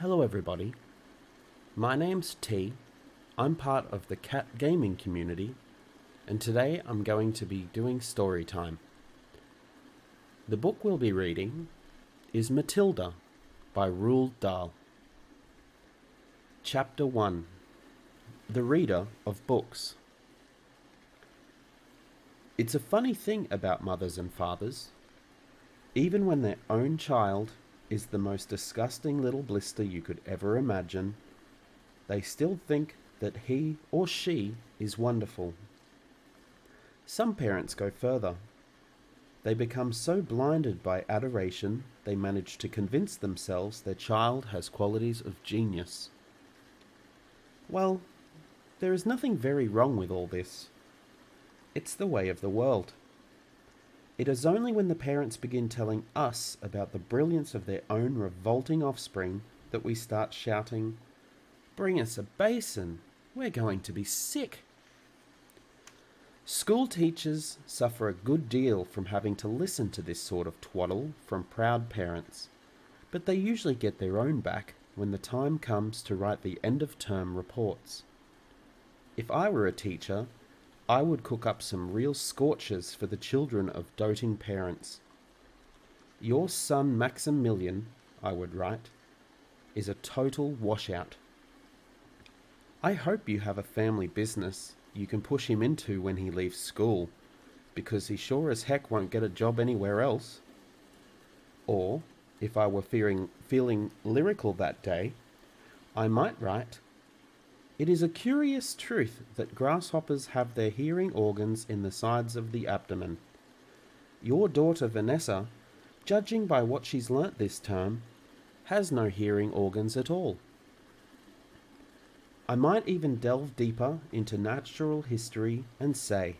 Hello everybody, my name's T. I'm part of the cat gaming community, and today I'm going to be doing story time. The book we'll be reading is Matilda by Roald Dahl. Chapter 1. The Reader of Books. It's a funny thing about mothers and fathers. Even when their own child is the most disgusting little blister you could ever imagine, they still think that he or she is wonderful. Some parents go further. They become so blinded by adoration they manage to convince themselves their child has qualities of genius. Well, there is nothing very wrong with all this. It's the way of the world. It is only when the parents begin telling us about the brilliance of their own revolting offspring that we start shouting, "Bring us a basin! We're going to be sick!" School teachers suffer a good deal from having to listen to this sort of twaddle from proud parents, but they usually get their own back when the time comes to write the end-of-term reports. If I were a teacher, I would cook up some real scorchers for the children of doting parents. "Your son Maximilian," I would write, "is a total washout. I hope you have a family business you can push him into when he leaves school, because he sure as heck won't get a job anywhere else." Or, if I were feeling lyrical that day, I might write, "It is a curious truth that grasshoppers have their hearing organs in the sides of the abdomen. Your daughter Vanessa, judging by what she's learnt this term, has no hearing organs at all." I might even delve deeper into natural history and say,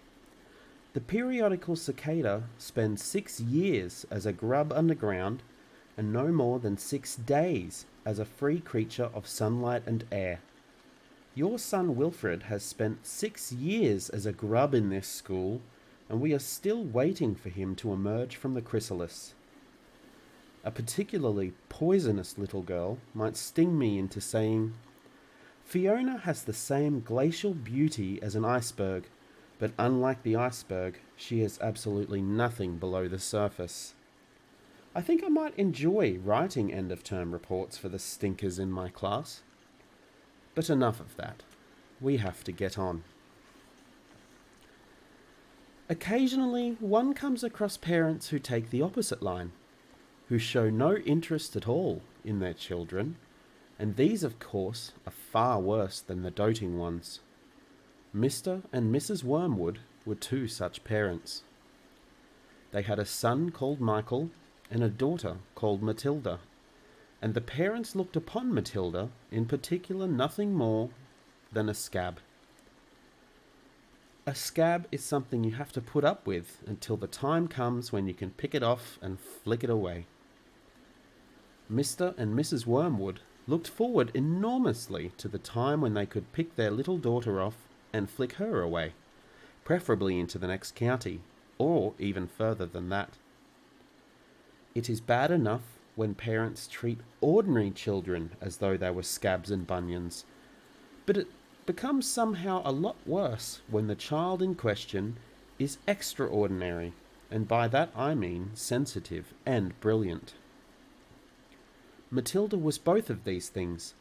the periodical cicada spends 6 years as a grub underground and no more than 6 days as a free creature of sunlight and air. Your son Wilfred has spent 6 years as a grub in this school, and we are still waiting for him to emerge from the chrysalis. A particularly poisonous little girl might sting me into saying, "Fiona has the same glacial beauty as an iceberg, but unlike the iceberg, she has absolutely nothing below the surface." I think I might enjoy writing end-of-term reports for the stinkers in my class. But enough of that. We have to get on. Occasionally, one comes across parents who take the opposite line, who show no interest at all in their children, and these, of course, are far worse than the doting ones. Mr. and Mrs. Wormwood were 2 such parents. They had a son called Michael and a daughter called Matilda, and the parents looked upon Matilda in particular nothing more than a scab. A scab is something you have to put up with until the time comes when you can pick it off and flick it away. Mr. and Mrs. Wormwood looked forward enormously to the time when they could pick their little daughter off and flick her away, preferably into the next county, or even further than that. It is bad enough when parents treat ordinary children as though they were scabs and bunions, but it becomes somehow a lot worse when the child in question is extraordinary, and by that I mean sensitive and brilliant. Matilda was both of these things,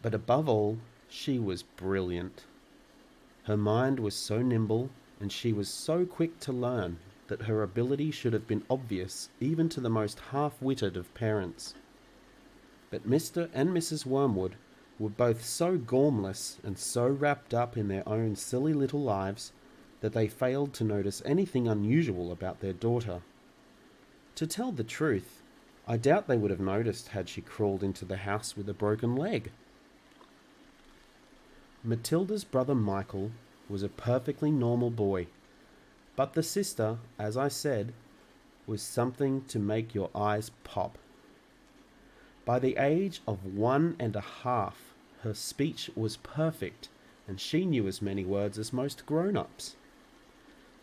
but above all, she was brilliant. Her mind was so nimble, and she was so quick to learn, that her ability should have been obvious even to the most half-witted of parents. But Mr. and Mrs. Wormwood were both so gormless and so wrapped up in their own silly little lives that they failed to notice anything unusual about their daughter. To tell the truth, I doubt they would have noticed had she crawled into the house with a broken leg. Matilda's brother Michael was a perfectly normal boy, but the sister, as I said, was something to make your eyes pop. By the age of 1.5, her speech was perfect, and she knew as many words as most grown-ups.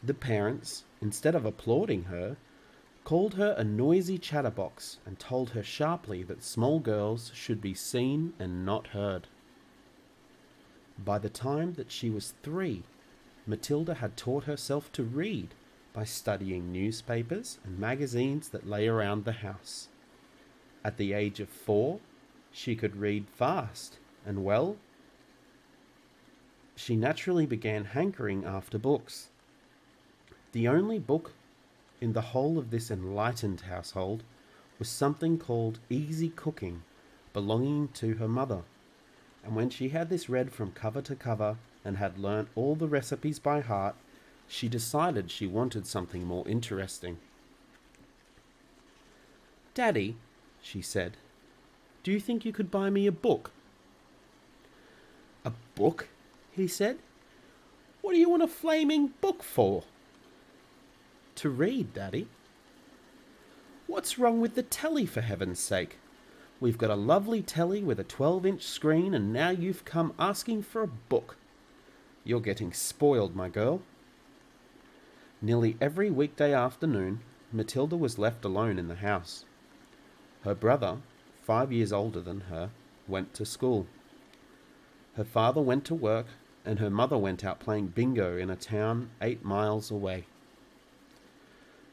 The parents, instead of applauding her, called her a noisy chatterbox and told her sharply that small girls should be seen and not heard. By the time that she was 3, Matilda had taught herself to read by studying newspapers and magazines that lay around the house. At the age of 4, she could read fast, and well, she naturally began hankering after books. The only book in the whole of this enlightened household was something called Easy Cooking, belonging to her mother. And when she had this read from cover to cover and had learnt all the recipes by heart, she decided she wanted something more interesting. "Daddy," she said, "do you think you could buy me a book?" "A book?" he said. "What do you want a flaming book for?" "To read, Daddy." "What's wrong with the telly, for heaven's sake? We've got a lovely telly with a 12-inch screen, and now you've come asking for a book. You're getting spoiled, my girl." Nearly every weekday afternoon, Matilda was left alone in the house. Her brother, 5 years older than her, went to school. Her father went to work, and her mother went out playing bingo in a town 8 miles away.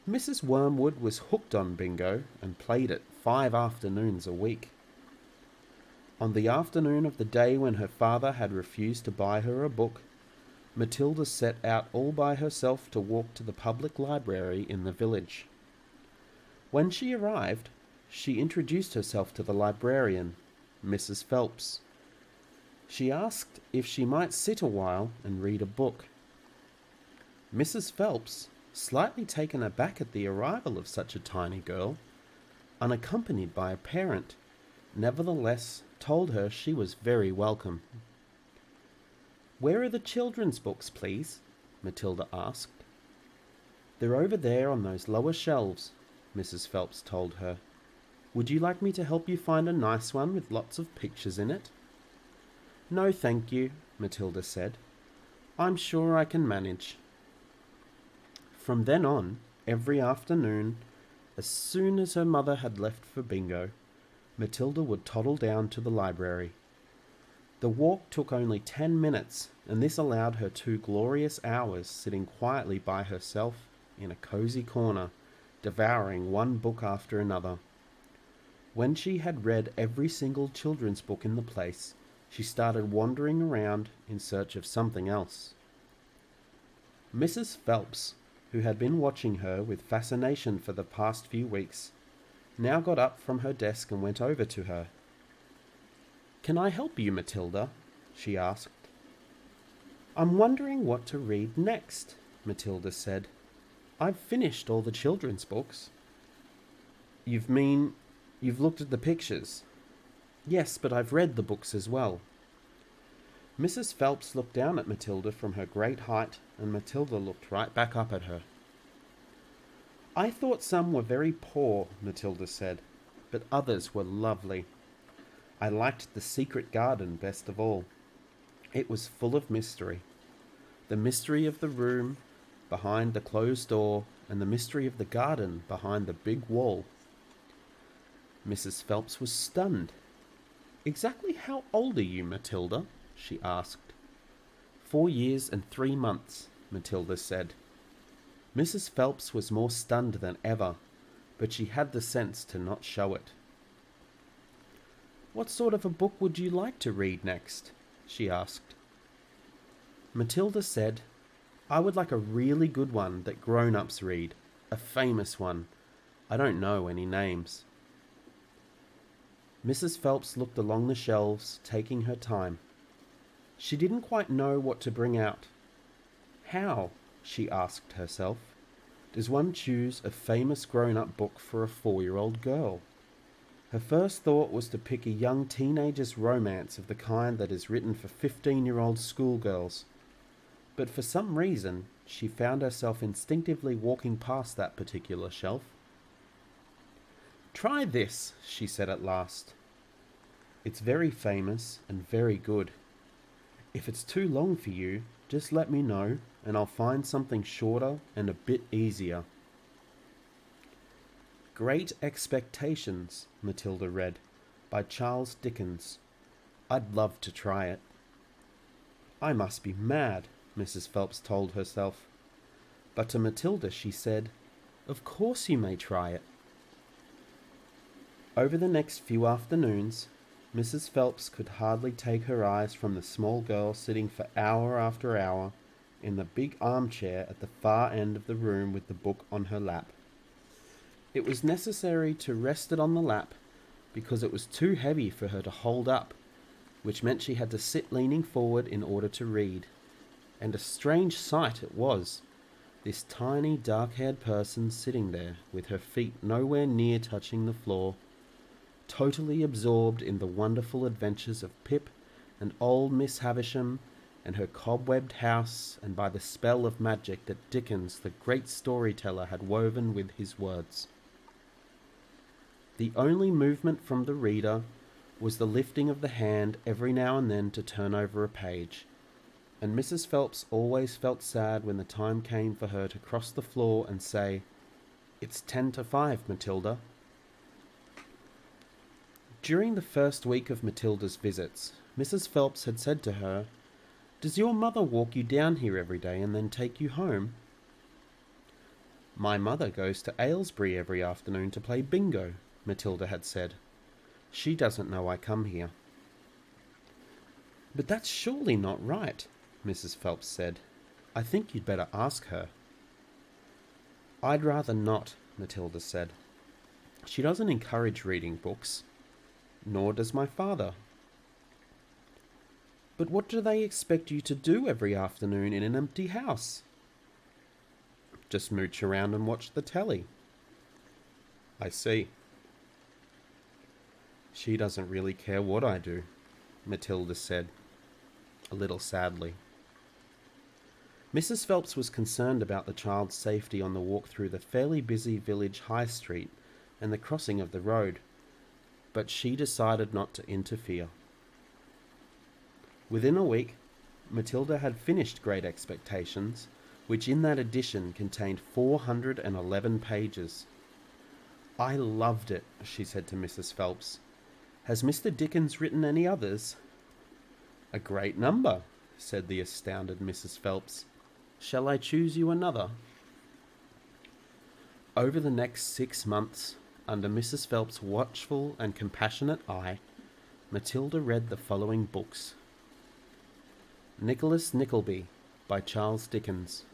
Mrs. Wormwood was hooked on bingo and played it 5 afternoons a week. On the afternoon of the day when her father had refused to buy her a book, Matilda set out all by herself to walk to the public library in the village. When she arrived, she introduced herself to the librarian, Mrs. Phelps. She asked if she might sit a while and read a book. Mrs. Phelps, slightly taken aback at the arrival of such a tiny girl, unaccompanied by a parent, nevertheless told her she was very welcome. "Where are the children's books, please?" Matilda asked. "They're over there on those lower shelves," Mrs. Phelps told her. "Would you like me to help you find a nice one with lots of pictures in it?" "No, thank you," Matilda said. "I'm sure I can manage." From then on, every afternoon, as soon as her mother had left for bingo, Matilda would toddle down to the library. The walk took only 10 minutes, and this allowed her 2 glorious hours sitting quietly by herself in a cosy corner, devouring one book after another. When she had read every single children's book in the place, she started wandering around in search of something else. Mrs. Phelps, who had been watching her with fascination for the past few weeks, now got up from her desk and went over to her. "Can I help you, Matilda?" she asked. "I'm wondering what to read next," Matilda said. "I've finished all the children's books." You've looked at the pictures?" "Yes, but I've read the books as well." Mrs. Phelps looked down at Matilda from her great height, and Matilda looked right back up at her. "I thought some were very poor," Matilda said, "but others were lovely. I liked The Secret Garden best of all. It was full of mystery. The mystery of the room behind the closed door, and the mystery of the garden behind the big wall." Mrs. Phelps was stunned. "Exactly how old are you, Matilda?" she asked. 4 years and 3 months, Matilda said. Mrs. Phelps was more stunned than ever, but she had the sense to not show it. "What sort of a book would you like to read next?" she asked. Matilda said, "I would like a really good one that grown-ups read, a famous one. I don't know any names." Mrs. Phelps looked along the shelves, taking her time. She didn't quite know what to bring out. How, she asked herself, does one choose a famous grown-up book for a 4-year-old girl? Her first thought was to pick a young teenager's romance of the kind that is written for 15-year-old schoolgirls. But for some reason, she found herself instinctively walking past that particular shelf. "Try this," she said at last. "It's very famous and very good. If it's too long for you, just let me know and I'll find something shorter and a bit easier." Great Expectations, Matilda read, by Charles Dickens. I'd love to try it. I must be mad, Mrs. Phelps told herself. But to Matilda she said, Of course you may try it. Over the next few afternoons, Mrs. Phelps could hardly take her eyes from the small girl sitting for hour after hour in the big armchair at the far end of the room with the book on her lap. It was necessary to rest it on the lap because it was too heavy for her to hold up, which meant she had to sit leaning forward in order to read. And a strange sight it was, this tiny dark-haired person sitting there with her feet nowhere near touching the floor, totally absorbed in the wonderful adventures of Pip and old Miss Havisham and her cobwebbed house, and by the spell of magic that Dickens, the great storyteller, had woven with his words. The only movement from the reader was the lifting of the hand every now and then to turn over a page, and Mrs. Phelps always felt sad when the time came for her to cross the floor and say, "It's 5:10, Matilda." During the first week of Matilda's visits, Mrs. Phelps had said to her, "Does your mother walk you down here every day and then take you home?" "My mother goes to Aylesbury every afternoon to play bingo," Matilda had said. "She doesn't know I come here." "But that's surely not right," Mrs. Phelps said. "I think you'd better ask her." "I'd rather not," Matilda said. "She doesn't encourage reading books. Nor does my father." "But what do they expect you to do every afternoon in an empty house?" "Just mooch around and watch the telly." "I see." "She doesn't really care what I do," Matilda said, a little sadly. Mrs. Phelps was concerned about the child's safety on the walk through the fairly busy village high street and the crossing of the road, but she decided not to interfere. Within a week, Matilda had finished Great Expectations, which in that edition contained 411 pages. "I loved it," she said to Mrs. Phelps. "Has Mr. Dickens written any others?" "A great number," said the astounded Mrs. Phelps. "Shall I choose you another?" Over the next 6 months, under Mrs. Phelps' watchful and compassionate eye, Matilda read the following books: Nicholas Nickleby by Charles Dickens,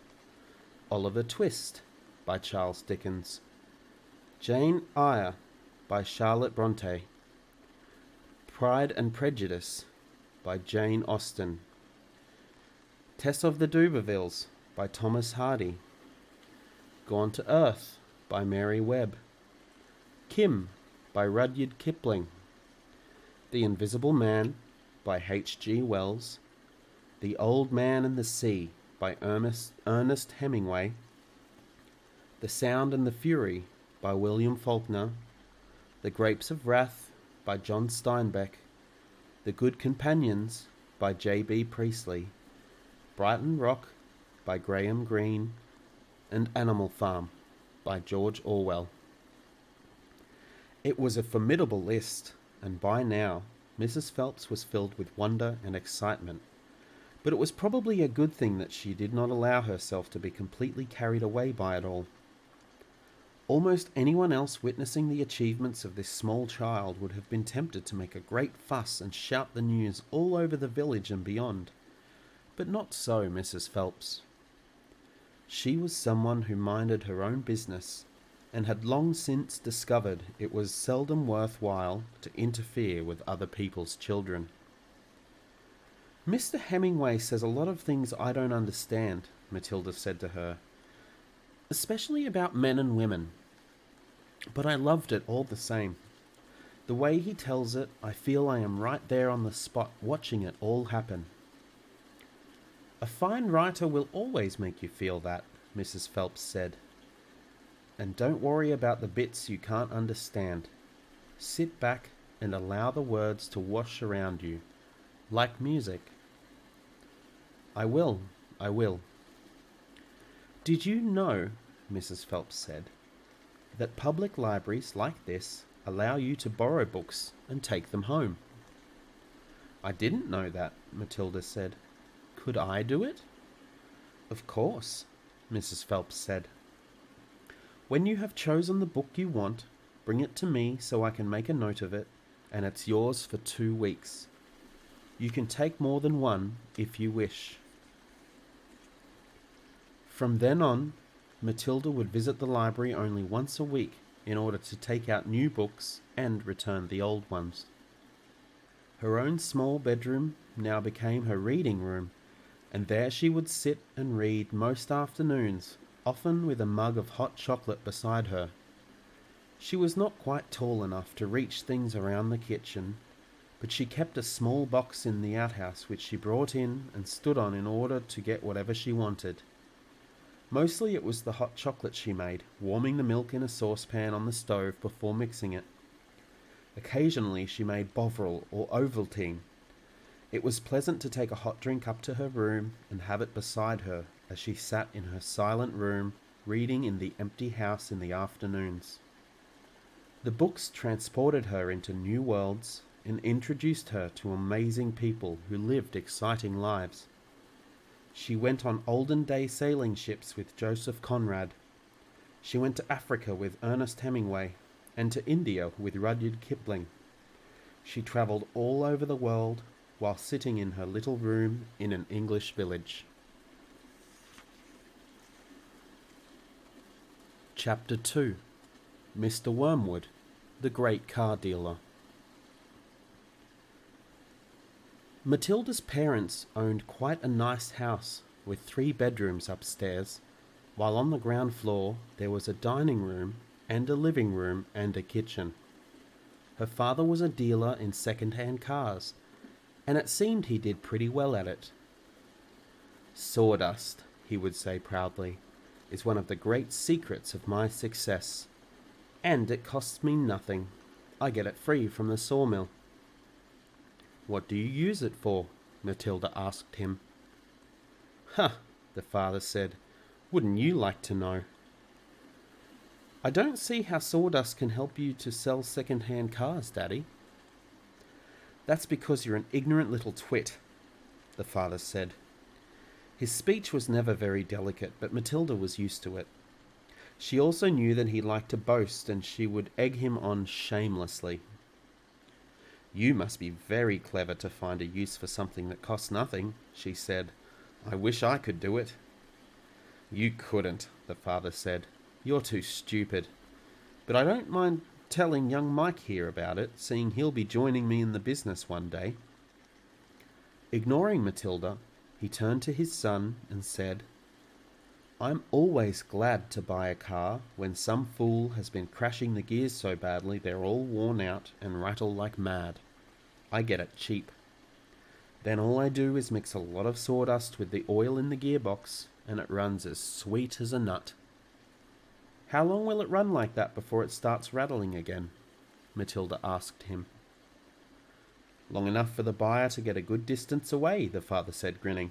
Oliver Twist by Charles Dickens, Jane Eyre by Charlotte Brontë, Pride and Prejudice by Jane Austen, Tess of the D'Urbervilles by Thomas Hardy, Gone to Earth by Mary Webb, Kim by Rudyard Kipling, The Invisible Man by H.G. Wells, The Old Man and the Sea by Ernest Hemingway, The Sound and the Fury by William Faulkner, The Grapes of Wrath by John Steinbeck, The Good Companions by J.B. Priestley, Brighton Rock by Graham Greene, and Animal Farm by George Orwell. It was a formidable list, and by now Mrs. Phelps was filled with wonder and excitement, but it was probably a good thing that she did not allow herself to be completely carried away by it all. Almost anyone else witnessing the achievements of this small child would have been tempted to make a great fuss and shout the news all over the village and beyond, but not so Mrs. Phelps. She was someone who minded her own business, and had long since discovered it was seldom worthwhile to interfere with other people's children. "Mr. Hemingway says a lot of things I don't understand," Matilda said to her, "especially about men and women. But I loved it all the same. The way he tells it, I feel I am right there on the spot watching it all happen." "A fine writer will always make you feel that," Mrs. Phelps said. "And don't worry about the bits you can't understand. Sit back and allow the words to wash around you, like music." I will. "Did you know," Mrs. Phelps said, that public libraries like this allow you to borrow books and take them home. I didn't know that, Matilda said. Could I do it? Of course, Mrs. Phelps said. When you have chosen the book you want, bring it to me so I can make a note of it, and it's yours for 2 weeks. You can take more than one if you wish. From then on, Matilda would visit the library only once a week in order to take out new books and return the old ones. Her own small bedroom now became her reading room, and there she would sit and read most afternoons, often with a mug of hot chocolate beside her. She was not quite tall enough to reach things around the kitchen, but she kept a small box in the outhouse which she brought in and stood on in order to get whatever she wanted. Mostly it was the hot chocolate she made, warming the milk in a saucepan on the stove before mixing it. Occasionally she made Bovril or Ovaltine. It was pleasant to take a hot drink up to her room and have it beside her as she sat in her silent room reading in the empty house in the afternoons. The books transported her into new worlds and introduced her to amazing people who lived exciting lives. She went on olden-day sailing ships with Joseph Conrad. She went to Africa with Ernest Hemingway and to India with Rudyard Kipling. She travelled all over the world while sitting in her little room in an English village. Chapter 2. Mr. Wormwood, the Great Car Dealer. Matilda's parents owned quite a nice house with 3 bedrooms upstairs, while on the ground floor there was a dining room and a living room and a kitchen. Her father was a dealer in second-hand cars, and it seemed he did pretty well at it. Sawdust, he would say proudly, is one of the great secrets of my success, and it costs me nothing. I get it free from the sawmill. What do you use it for? Matilda asked him. Huh, the father said. Wouldn't you like to know? I don't see how sawdust can help you to sell second-hand cars, Daddy. That's because you're an ignorant little twit, the father said. His speech was never very delicate, but Matilda was used to it. She also knew that he liked to boast, and she would egg him on shamelessly. You must be very clever to find a use for something that costs nothing, she said. I wish I could do it. You couldn't, the father said. You're too stupid. But I don't mind telling young Mike here about it, seeing he'll be joining me in the business one day. Ignoring Matilda, he turned to his son and said, I'm always glad to buy a car when some fool has been crashing the gears so badly they're all worn out and rattle like mad. I get it cheap. Then all I do is mix a lot of sawdust with the oil in the gearbox, and it runs as sweet as a nut. How long will it run like that before it starts rattling again? Matilda asked him. Long enough for the buyer to get a good distance away, the father said, grinning.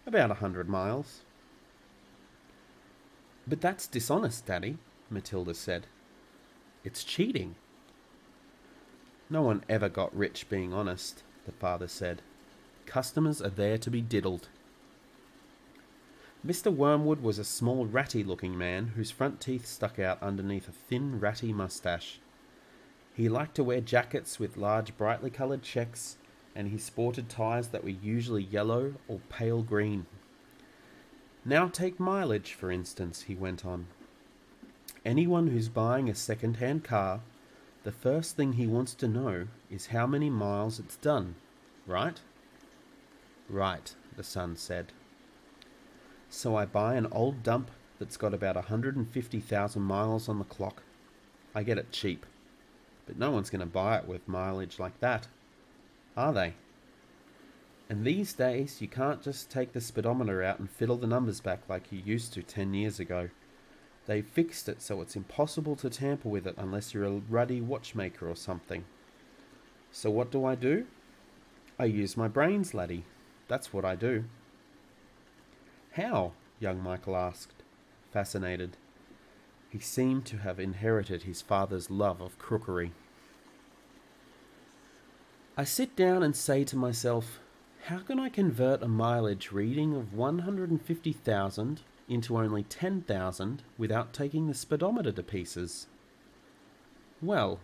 About 100 miles. But that's dishonest, Daddy, Matilda said. It's cheating. No one ever got rich being honest, the father said. Customers are there to be diddled. Mr. Wormwood was a small ratty-looking man whose front teeth stuck out underneath a thin ratty moustache. He liked to wear jackets with large brightly coloured checks, and he sported ties that were usually yellow or pale green. Now take mileage, for instance, he went on. Anyone who's buying a second-hand car, the first thing he wants to know is how many miles it's done, right? Right, the son said. So I buy an old dump that's got about 150,000 miles on the clock. I get it cheap. But no one's going to buy it with mileage like that, are they? And these days, you can't just take the speedometer out and fiddle the numbers back like you used to 10 years ago. They fixed it so it's impossible to tamper with it unless you're a ruddy watchmaker or something. So what do? I use my brains, laddie. That's what I do. How? Young Michael asked, fascinated. He seemed to have inherited his father's love of crookery. I sit down and say to myself, how can I convert a mileage reading of 150,000 into only 10,000 without taking the speedometer to pieces? Well,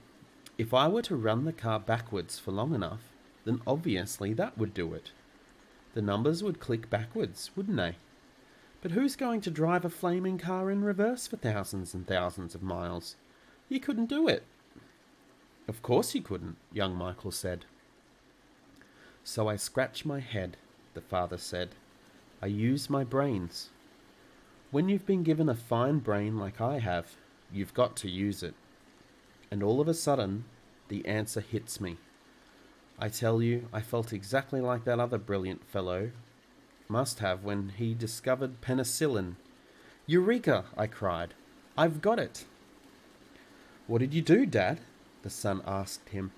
if I were to run the car backwards for long enough, then obviously that would do it. The numbers would click backwards, wouldn't they? But who's going to drive a flaming car in reverse for thousands and thousands of miles? You couldn't do it. Of course you couldn't, young Michael said. So I scratch my head, the father said. I use my brains. When you've been given a fine brain like I have, you've got to use it. And all of a sudden, the answer hits me. I tell you, I felt exactly like that other brilliant fellow must have when he discovered penicillin. Eureka! I cried. I've got it. What did you do, Dad? The son asked him.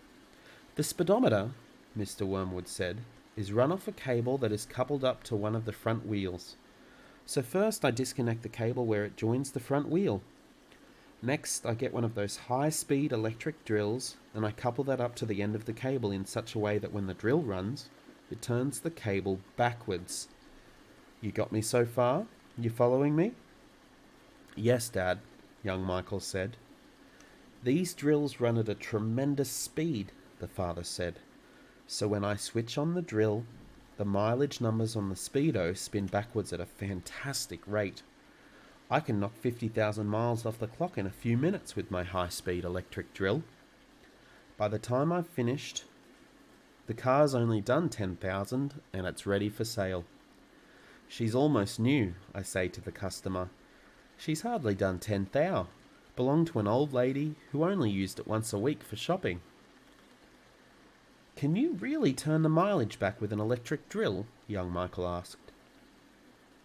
The speedometer, Mr. Wormwood said, is run off a cable that is coupled up to one of the front wheels. So first I disconnect the cable where it joins the front wheel. Next I get one of those high-speed electric drills and I couple that up to the end of the cable in such a way that when the drill runs, it turns the cable backwards. You got me so far? You following me? Yes, Dad, young Michael said. These drills run at a tremendous speed, the father said. So when I switch on the drill, the mileage numbers on the speedo spin backwards at a fantastic rate. I can knock 50,000 miles off the clock in a few minutes with my high-speed electric drill. By the time I've finished, the car's only done 10,000 and it's ready for sale. She's almost new, I say to the customer. She's hardly done 10,000. Belonged to an old lady who only used it once a week for shopping. Can you really turn the mileage back with an electric drill? Young Michael asked.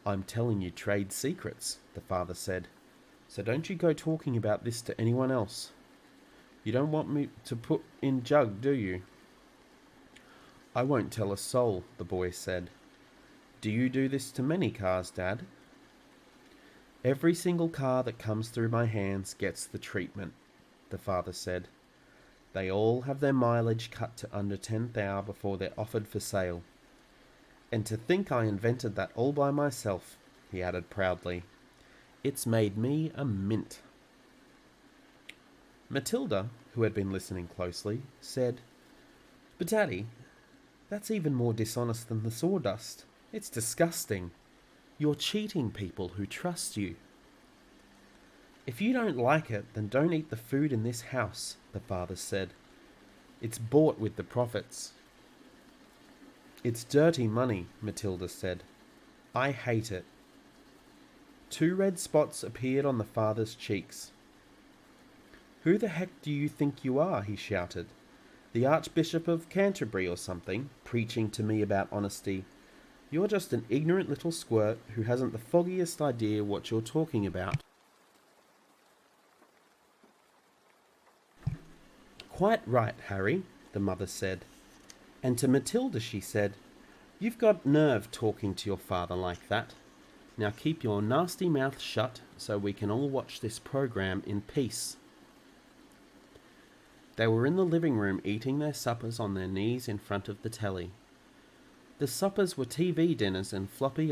I'm telling you trade secrets, the father said. So don't you go talking about this to anyone else. You don't want me to put in jug, do you? I won't tell a soul, the boy said. Do you do this to many cars, Dad? Every single car that comes through my hands gets the treatment, the father said. They all have their mileage cut to under 10,000 before they're offered for sale. And to think I invented that all by myself, he added proudly. It's made me a mint. Matilda, who had been listening closely, said, But Daddy, that's even more dishonest than the sawdust. It's disgusting. You're cheating people who trust you. If you don't like it, then don't eat the food in this house, the father said. It's bought with the profits. It's dirty money, Matilda said. I hate it. 2 red spots appeared on the father's cheeks. Who the heck do you think you are? He shouted. The Archbishop of Canterbury or something, preaching to me about honesty. You're just an ignorant little squirt who hasn't the foggiest idea what you're talking about. Quite right, Harry, the mother said. And to Matilda she said, You've got nerve talking to your father like that. Now keep your nasty mouth shut so we can all watch this program in peace. They were in the living room eating their suppers on their knees in front of the telly. The suppers were TV dinners in floppy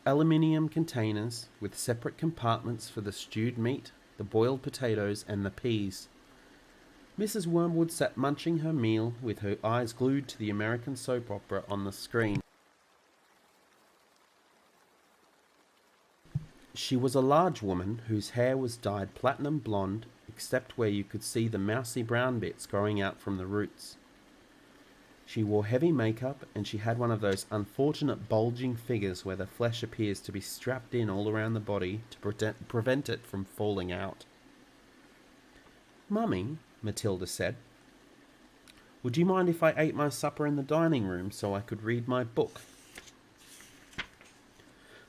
aluminium containers with separate compartments for the stewed meat, the boiled potatoes and the peas. Mrs. Wormwood sat munching her meal with her eyes glued to the American soap opera on the screen. She was a large woman whose hair was dyed platinum blonde except where you could see the mousy brown bits growing out from the roots. She wore heavy makeup and she had one of those unfortunate bulging figures where the flesh appears to be strapped in all around the body to prevent it from falling out. Mummy, Matilda said, would you mind if I ate my supper in the dining room so I could read my book?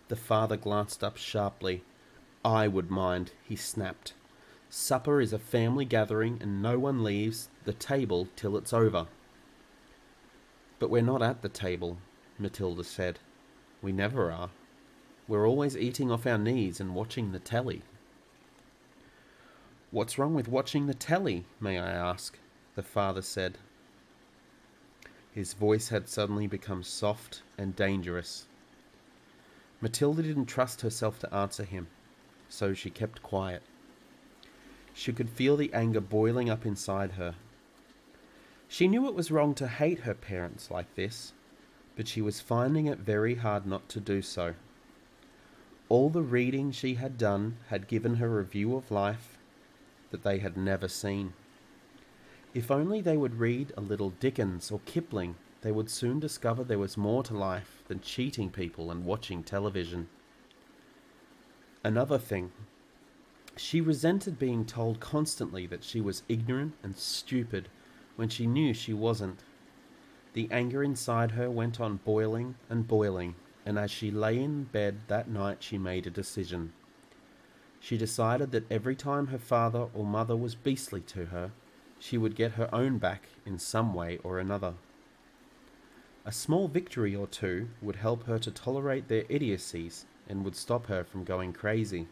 The father glanced up sharply. I would mind, he snapped. Supper is a family gathering and no one leaves the table till it's over. But we're not at the table, Matilda said. We never are. We're always eating off our knees and watching the telly. "What's wrong with watching the telly, may I ask?" the father said. His voice had suddenly become soft and dangerous. Matilda didn't trust herself to answer him, so she kept quiet. She could feel the anger boiling up inside her. She knew it was wrong to hate her parents like this, but she was finding it very hard not to do so. All the reading she had done had given her a view of life that they had never seen. If only they would read a little Dickens or Kipling, they would soon discover there was more to life than cheating people and watching television. Another thing, she resented being told constantly that she was ignorant and stupid when she knew she wasn't. The anger inside her went on boiling and boiling, and as she lay in bed that night she made a decision. She decided that every time her father or mother was beastly to her, she would get her own back in some way or another. A small victory or two would help her to tolerate their idiocies and would stop her from going crazy.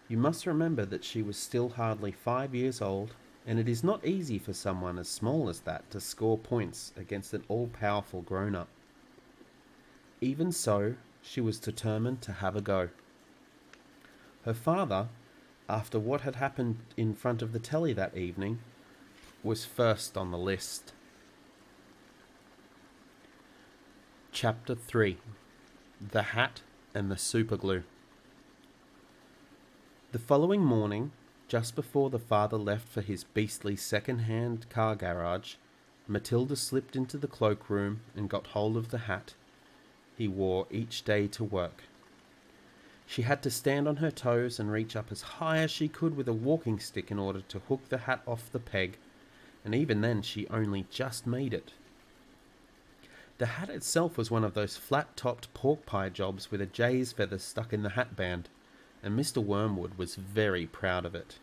You must remember that she was still hardly 5 years old, and it is not easy for someone as small as that to score points against an all-powerful grown-up. Even so, she was determined to have a go. Her father, after what had happened in front of the telly that evening, was first on the list. Chapter 3. The Hat and the Superglue. The following morning, just before the father left for his beastly second-hand car garage, Matilda slipped into the cloakroom and got hold of the hat he wore each day to work. She had to stand on her toes and reach up as high as she could with a walking stick in order to hook the hat off the peg, and even then she only just made it. The hat itself was one of those flat-topped pork pie jobs with a jay's feather stuck in the hat band, and Mr. Wormwood was very proud of it.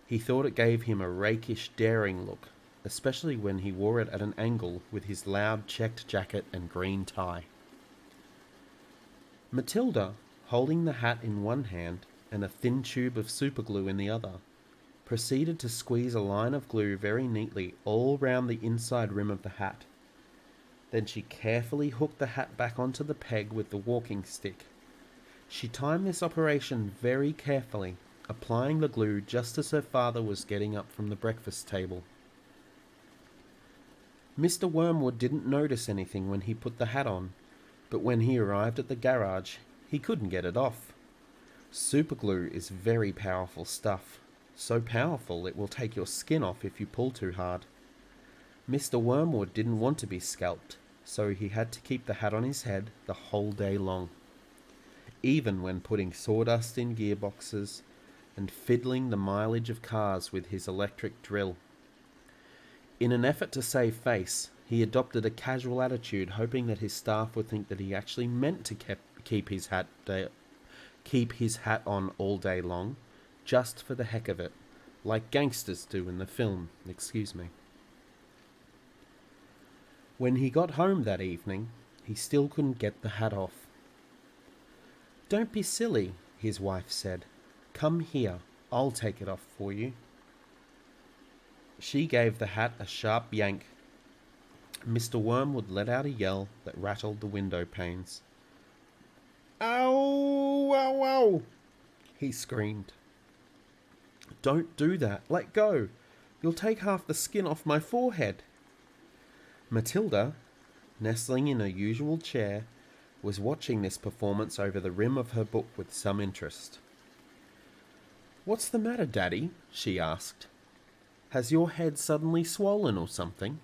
He thought it gave him a rakish, daring look, especially when he wore it at an angle with his loud checked jacket and green tie. Matilda, holding the hat in one hand and a thin tube of superglue in the other, proceeded to squeeze a line of glue very neatly all round the inside rim of the hat. Then she carefully hooked the hat back onto the peg with the walking stick. She timed this operation very carefully, applying the glue just as her father was getting up from the breakfast table. Mr. Wormwood didn't notice anything when he put the hat on, but when he arrived at the garage, he couldn't get it off. Superglue is very powerful stuff, so powerful it will take your skin off if you pull too hard. Mr. Wormwood didn't want to be scalped, so he had to keep the hat on his head the whole day long. Even when putting sawdust in gearboxes and fiddling the mileage of cars with his electric drill. In an effort to save face, he adopted a casual attitude, hoping that his staff would think that he actually meant to keep his hat on all day long, just for the heck of it, like gangsters do in the film, When he got home that evening, he still couldn't get the hat off. "Don't be silly," his wife said. "Come here, I'll take it off for you." She gave the hat a sharp yank. Mr. Wormwood let out a yell that rattled the window panes. "Ow, ow, ow!" he screamed. "Don't do that. Let go. You'll take half the skin off my forehead." Matilda, nestling in her usual chair, was watching this performance over the rim of her book with some interest. "What's the matter, Daddy?" she asked. "Has your head suddenly swollen or something?"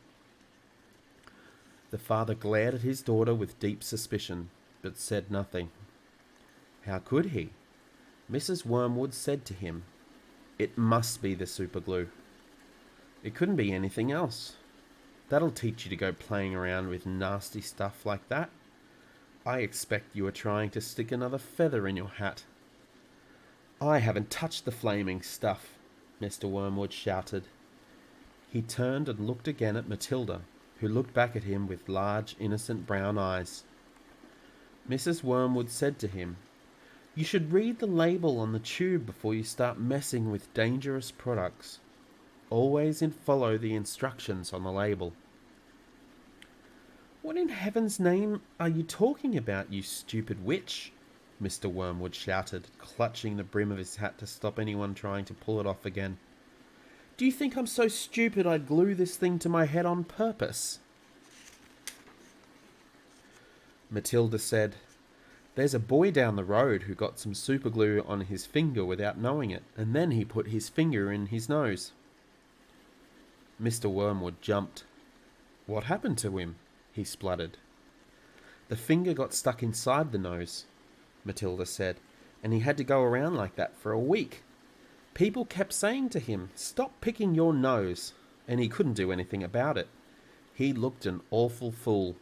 The father glared at his daughter with deep suspicion, but said nothing. How could he? Mrs. Wormwood said to him, "It must be the superglue. It couldn't be anything else. That'll teach you to go playing around with nasty stuff like that. I expect you are trying to stick another feather in your hat." "I haven't touched the flaming stuff," Mr. Wormwood shouted. He turned and looked again at Matilda, who looked back at him with large, innocent brown eyes. Mrs. Wormwood said to him, You should read the label on the tube before you start messing with dangerous products. Always follow the instructions on the label." "What in heaven's name are you talking about, you stupid witch?" Mr. Wormwood shouted, clutching the brim of his hat to stop anyone trying to pull it off again. "Do you think I'm so stupid I'd glue this thing to my head on purpose?" Matilda said, "There's a boy down the road who got some superglue on his finger without knowing it, and then he put his finger in his nose." Mr. Wormwood jumped. "What happened to him?" he spluttered. "The finger got stuck inside the nose," Matilda said, "and he had to go around like that for a week. People kept saying to him, 'Stop picking your nose,' and he couldn't do anything about it. He looked an awful fool."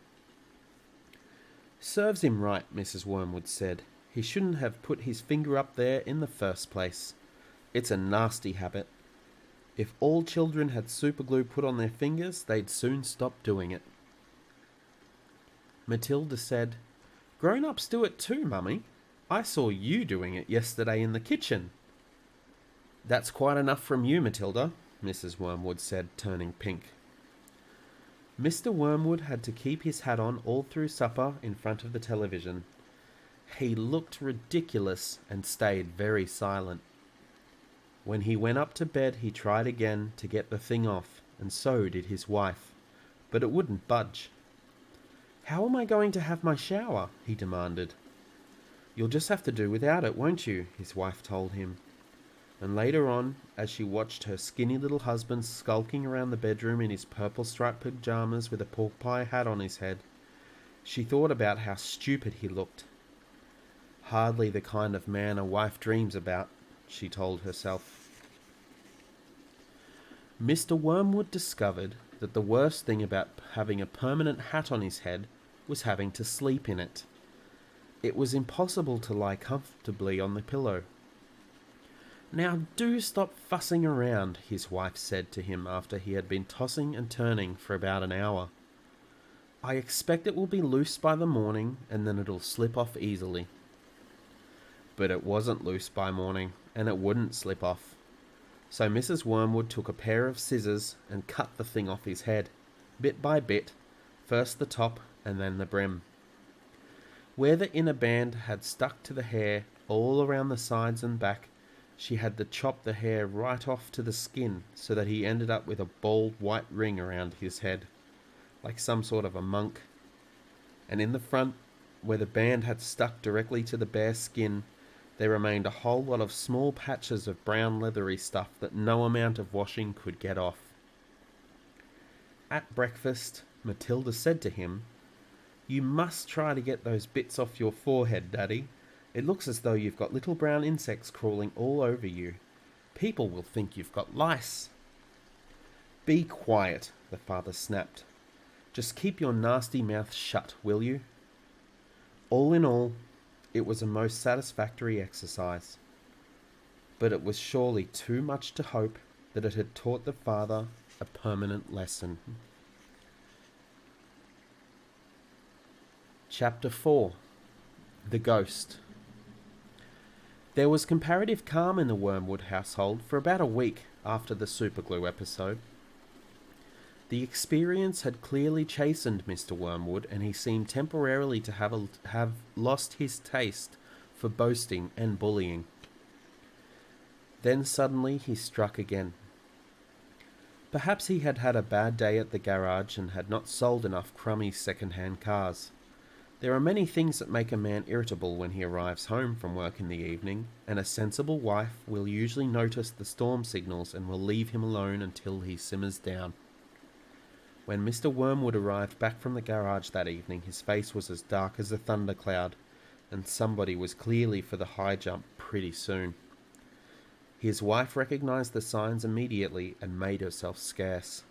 "Serves him right," Mrs. Wormwood said. "He shouldn't have put his finger up there in the first place. It's a nasty habit. If all children had superglue put on their fingers, they'd soon stop doing it." Matilda said, "Grown-ups do it too, Mummy. I saw you doing it yesterday in the kitchen." "That's quite enough from you, Matilda," Mrs. Wormwood said, turning pink. Mr. Wormwood had to keep his hat on all through supper in front of the television. He looked ridiculous and stayed very silent. When he went up to bed, he tried again to get the thing off, and so did his wife, but it wouldn't budge. "How am I going to have my shower?" he demanded. "You'll just have to do without it, won't you?" his wife told him. And later on, as she watched her skinny little husband skulking around the bedroom in his purple striped pyjamas with a pork pie hat on his head, she thought about how stupid he looked. Hardly the kind of man a wife dreams about, she told herself. Mr. Wormwood discovered that the worst thing about having a permanent hat on his head was having to sleep in it. It was impossible to lie comfortably on the pillow. "Now do stop fussing around," his wife said to him after he had been tossing and turning for about an hour. "I expect it will be loose by the morning, and then it'll slip off easily." But it wasn't loose by morning, and it wouldn't slip off. So Mrs. Wormwood took a pair of scissors and cut the thing off his head, bit by bit, first the top and then the brim. Where the inner band had stuck to the hair all around the sides and back, she had to chop the hair right off to the skin so that he ended up with a bald white ring around his head, like some sort of a monk. And in the front, where the band had stuck directly to the bare skin, there remained a whole lot of small patches of brown leathery stuff that no amount of washing could get off. At breakfast, Matilda said to him, "You must try to get those bits off your forehead, Daddy. It looks as though you've got little brown insects crawling all over you. People will think you've got lice." "Be quiet," the father snapped. "Just keep your nasty mouth shut, will you?" All in all, it was a most satisfactory exercise. But it was surely too much to hope that it had taught the father a permanent lesson. Chapter 4. The Ghost. There was comparative calm in the Wormwood household for about a week after the superglue episode. The experience had clearly chastened Mr. Wormwood, and he seemed temporarily to have lost his taste for boasting and bullying. Then suddenly he struck again. Perhaps he had had a bad day at the garage and had not sold enough crummy second-hand cars. There are many things that make a man irritable when he arrives home from work in the evening, and a sensible wife will usually notice the storm signals and will leave him alone until he simmers down. When Mr. Wormwood arrived back from the garage that evening, his face was as dark as a thundercloud, and somebody was clearly for the high jump pretty soon. His wife recognized the signs immediately and made herself scarce.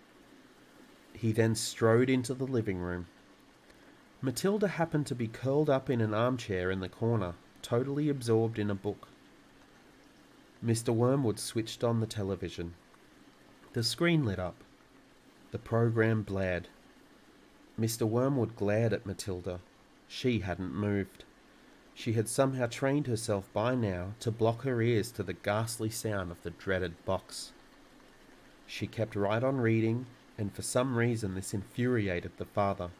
He then strode into the living room. Matilda happened to be curled up in an armchair in the corner, totally absorbed in a book. Mr. Wormwood switched on the television. The screen lit up. The program blared. Mr. Wormwood glared at Matilda. She hadn't moved. She had somehow trained herself by now to block her ears to the ghastly sound of the dreaded box. She kept right on reading, and for some reason this infuriated the father.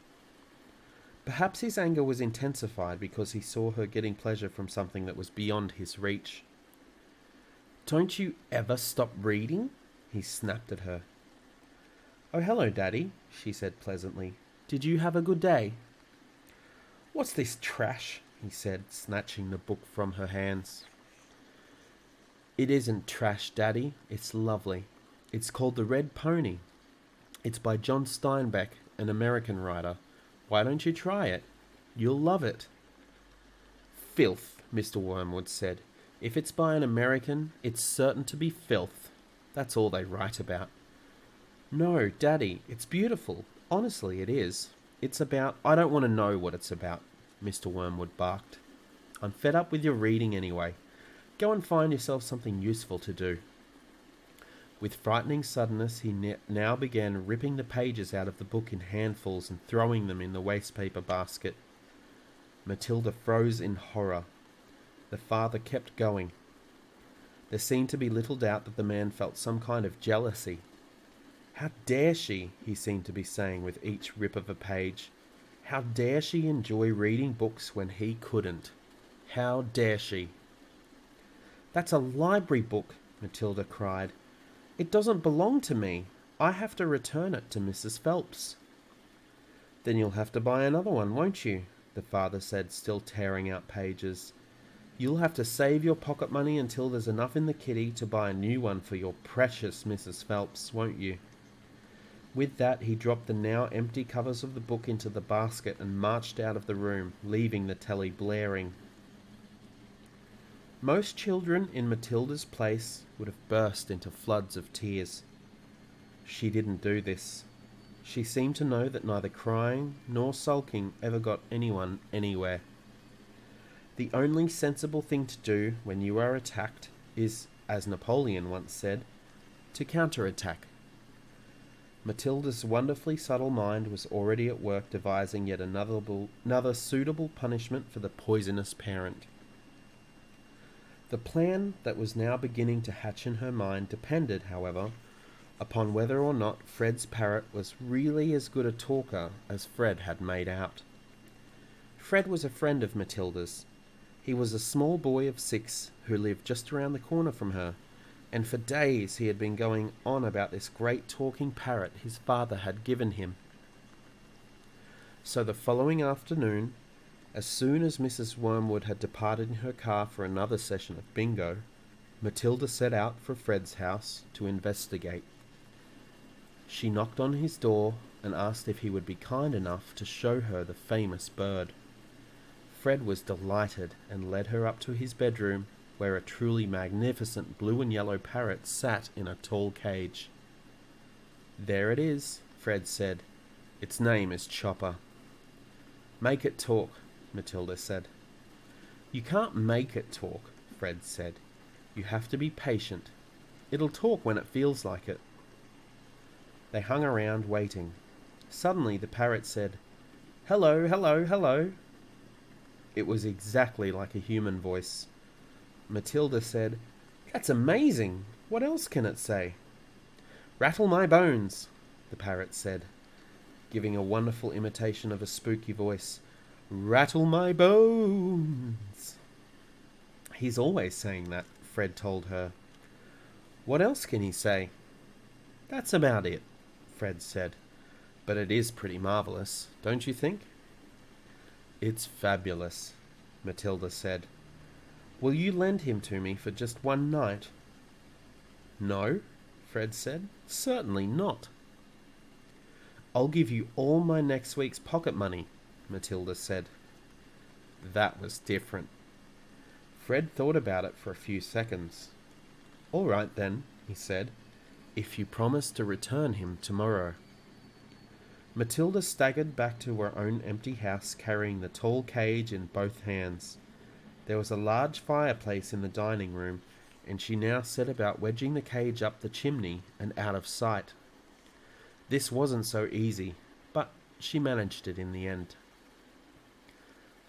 Perhaps his anger was intensified because he saw her getting pleasure from something that was beyond his reach. "Don't you ever stop reading?" he snapped at her. "Oh, hello, Daddy," she said pleasantly. "Did you have a good day?" "What's this trash?" he said, snatching the book from her hands. "It isn't trash, Daddy. It's lovely. It's called The Red Pony. It's by John Steinbeck, an American writer. Why don't you try it? You'll love it." "Filth," Mr. Wormwood said. "If it's by an American, it's certain to be filth. That's all they write about." "No, Daddy, it's beautiful. Honestly, it is. It's about—" "I don't want to know what it's about," Mr. Wormwood barked. "I'm fed up with your reading anyway. Go and find yourself something useful to do." With frightening suddenness, he now began ripping the pages out of the book in handfuls and throwing them in the wastepaper basket. Matilda froze in horror. The father kept going. There seemed to be little doubt that the man felt some kind of jealousy. "How dare she?" he seemed to be saying with each rip of a page. "How dare she enjoy reading books when he couldn't? How dare she?" "That's a library book," Matilda cried. "It doesn't belong to me. I have to return it to Mrs. Phelps." "Then you'll have to buy another one, won't you?" the father said, still tearing out pages. "You'll have to save your pocket money until there's enough in the kitty to buy a new one for your precious Mrs. Phelps, won't you?" With that, he dropped the now empty covers of the book into the basket and marched out of the room, leaving the telly blaring. Most children in Matilda's place would have burst into floods of tears. She didn't do this. She seemed to know that neither crying nor sulking ever got anyone anywhere. The only sensible thing to do when you are attacked is, as Napoleon once said, to counterattack. Matilda's wonderfully subtle mind was already at work devising yet another suitable punishment for the poisonous parent. The plan that was now beginning to hatch in her mind depended, however, upon whether or not Fred's parrot was really as good a talker as Fred had made out. Fred was a friend of Matilda's. He was a small boy of 6 who lived just around the corner from her, and for days he had been going on about this great talking parrot his father had given him. So the following afternoon, as soon as Mrs. Wormwood had departed in her car for another session of bingo, Matilda set out for Fred's house to investigate. She knocked on his door and asked if he would be kind enough to show her the famous bird. Fred was delighted and led her up to his bedroom, where a truly magnificent blue and yellow parrot sat in a tall cage. "There it is," Fred said. "Its name is Chopper." "Make it talk," Matilda said. "You can't make it talk," Fred said. "You have to be patient. It'll talk when it feels like it." They hung around waiting. Suddenly the parrot said, "Hello, hello, hello." It was exactly like a human voice. Matilda said, "That's amazing. What else can it say?" "Rattle my bones," the parrot said, giving a wonderful imitation of a spooky voice. "Rattle my bones." "He's always saying that," Fred told her. "What else can he say?" "That's about it," Fred said. "But it is pretty marvelous, don't you think?" "It's fabulous," Matilda said. "Will you lend him to me for just one night?" "No," Fred said. "Certainly not." "I'll give you all my next week's pocket money," Matilda said. That was different. Fred thought about it for a few seconds. "All right then," he said, "if you promise to return him tomorrow." Matilda staggered back to her own empty house, carrying the tall cage in both hands. There was a large fireplace in the dining room, and she now set about wedging the cage up the chimney and out of sight. This wasn't so easy, but she managed it in the end.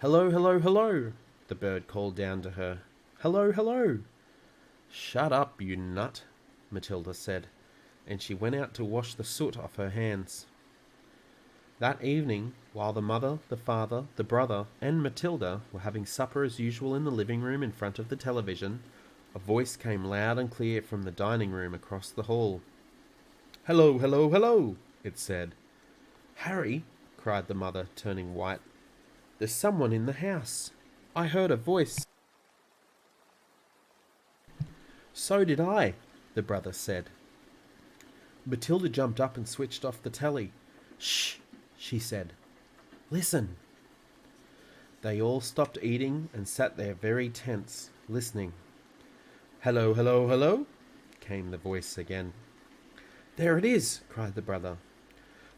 "Hello, hello, hello!" the bird called down to her. "Hello, hello!" "Shut up, you nut," Matilda said, and she went out to wash the soot off her hands. That evening, while the mother, the father, the brother, and Matilda were having supper as usual in the living room in front of the television, a voice came loud and clear from the dining room across the hall. "Hello, hello, hello," it said. "Harry," cried the mother, turning white, "there's someone in the house. I heard a voice." "So did I," the brother said. Matilda jumped up and switched off the telly. "Shh," she said. "Listen." They all stopped eating and sat there very tense, listening. "Hello, hello, hello," came the voice again. "There it is," cried the brother.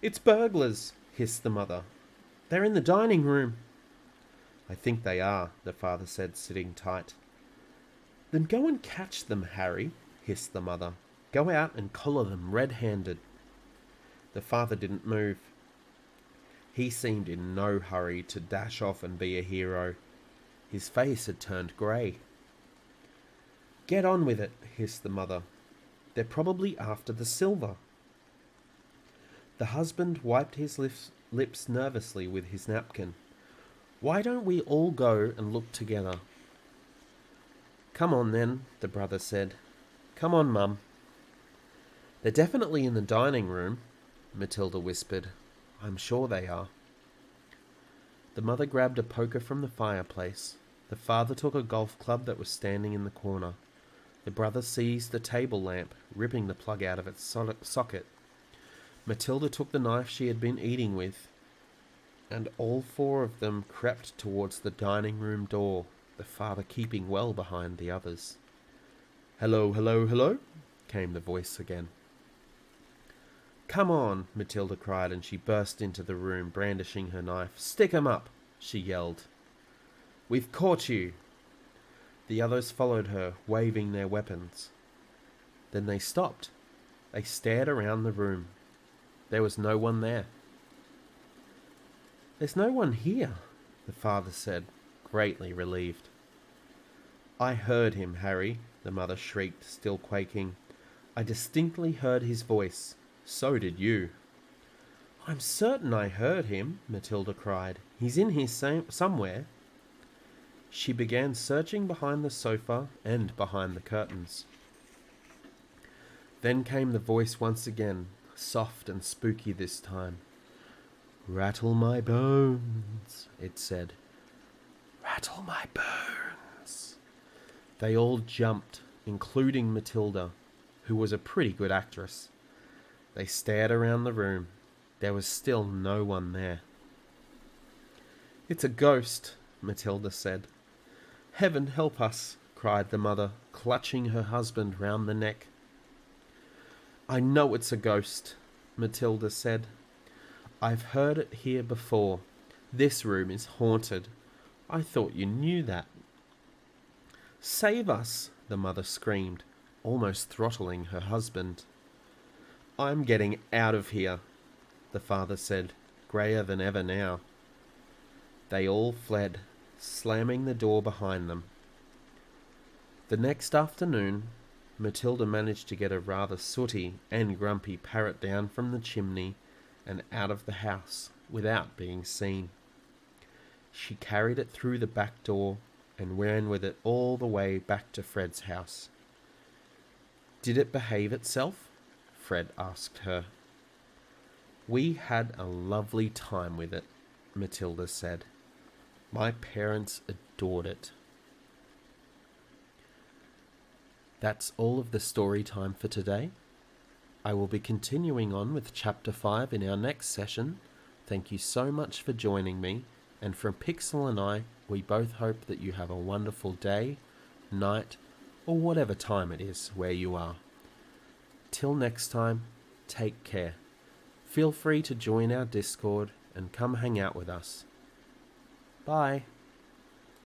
"It's burglars," hissed the mother. "They're in the dining room." "I think they are," the father said, sitting tight. "Then go and catch them, Harry," hissed the mother. "Go out and collar them red-handed." The father didn't move. He seemed in no hurry to dash off and be a hero. His face had turned grey. "Get on with it," hissed the mother. "They're probably after the silver." The husband wiped his lips nervously with his napkin. "Why don't we all go and look together?" "Come on then," the brother said. "Come on, Mum." "They're definitely in the dining room," Matilda whispered. "I'm sure they are." The mother grabbed a poker from the fireplace. The father took a golf club that was standing in the corner. The brother seized the table lamp, ripping the plug out of its socket. Matilda took the knife she had been eating with, and all four of them crept towards the dining room door, the father keeping well behind the others. "Hello, hello, hello," came the voice again. "Come on," Matilda cried, and she burst into the room, brandishing her knife. "Stick 'em up," she yelled. "We've caught you." The others followed her, waving their weapons. Then they stopped. They stared around the room. There was no one there. "There's no one here," the father said, greatly relieved. "I heard him, Harry," the mother shrieked, still quaking. "I distinctly heard his voice. So did you." "I'm certain I heard him," Matilda cried. "He's in here somewhere." She began searching behind the sofa and behind the curtains. Then came the voice once again, soft and spooky this time. "Rattle my bones," it said. "Rattle my bones." They all jumped, including Matilda, who was a pretty good actress. They stared around the room. There was still no one there. "It's a ghost," Matilda said. "Heaven help us," cried the mother, clutching her husband round the neck. "I know it's a ghost," Matilda said. "I've heard it here before. This room is haunted. I thought you knew that." "Save us," the mother screamed, almost throttling her husband. "I'm getting out of here," the father said, greyer than ever now. They all fled, slamming the door behind them. The next afternoon, Matilda managed to get a rather sooty and grumpy parrot down from the chimney and out of the house without being seen. She carried it through the back door and ran with it all the way back to Fred's house. "Did it behave itself?" Fred asked her. "We had a lovely time with it," Matilda said. "My parents adored it." That's all of the story time for today. I will be continuing on with Chapter 5 in our next session. Thank you so much for joining me, and from Pixel and I, we both hope that you have a wonderful day, night, or whatever time it is where you are. Till next time, take care. Feel free to join our Discord and come hang out with us. Bye.